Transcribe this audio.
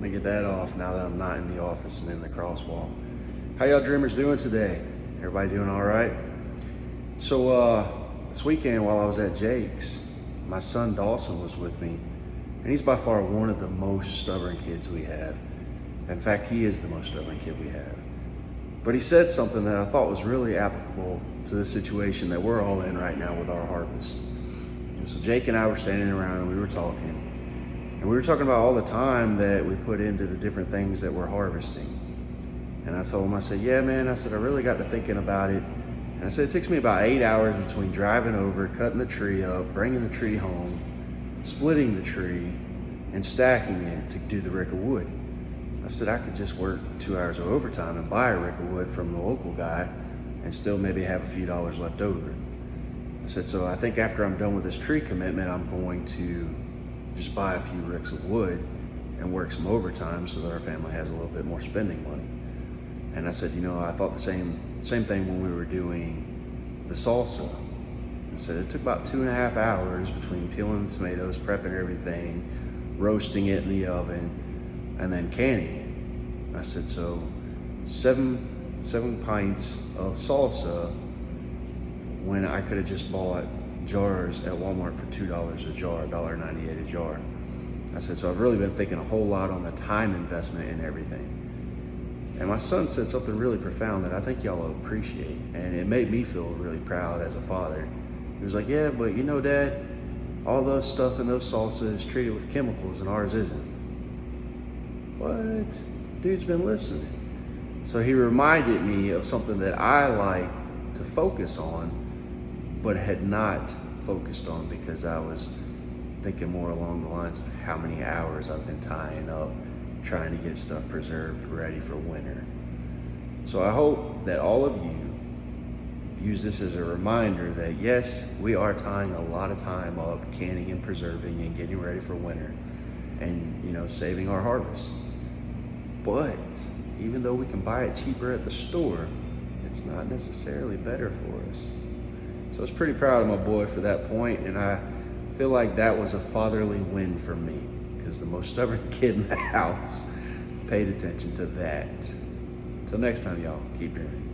me get that off now that I'm not in the office and in the crosswalk. How y'all dreamers doing today? Everybody doing all right? So this weekend while I was at Jake's, my son Dawson was with me, and he's by far one of the most stubborn kids we have. In fact, he is the most stubborn kid we have. But he said something that I thought was really applicable to the situation that we're all in right now with our harvest. And so Jake and I were standing around and we were talking. And we were talking about all the time that we put into the different things that we're harvesting. And I told him, I said, yeah, man, I said, I really got to thinking about it. And I said, it takes me about 8 hours between driving over, cutting the tree up, bringing the tree home, splitting the tree, and stacking it to do the rick of wood. I said, I could just work 2 hours of overtime and buy a rick of wood from the local guy and still maybe have a few dollars left over. I said, so I think after I'm done with this tree commitment, I'm going to just buy a few ricks of wood and work some overtime so that our family has a little bit more spending money. And I said, you know, I thought the same thing when we were doing the salsa. I said, it took about 2.5 hours between peeling the tomatoes, prepping everything, roasting it in the oven, and then canning it. I said, so seven pints of salsa when I could have just bought jars at Walmart for $2 a jar, $1.98 a jar. I said, so I've really been thinking a whole lot on the time investment in everything. And my son said something really profound that I think y'all will appreciate, and it made me feel really proud as a father. He was like, yeah, but you know, Dad, all those stuff in those salsas is treated with chemicals and ours isn't. What? Dude's been listening. So he reminded me of something that I like to focus on, but had not focused on because I was thinking more along the lines of how many hours I've been tying up trying to get stuff preserved ready for winter. So I hope that all of you use this as a reminder that yes, we are tying a lot of time up canning and preserving and getting ready for winter and, you know, saving our harvest. But even though we can buy it cheaper at the store, it's not necessarily better for us. So I was pretty proud of my boy for that point, and I feel like that was a fatherly win for me because the most stubborn kid in the house paid attention to that. Till next time, y'all, keep dreaming.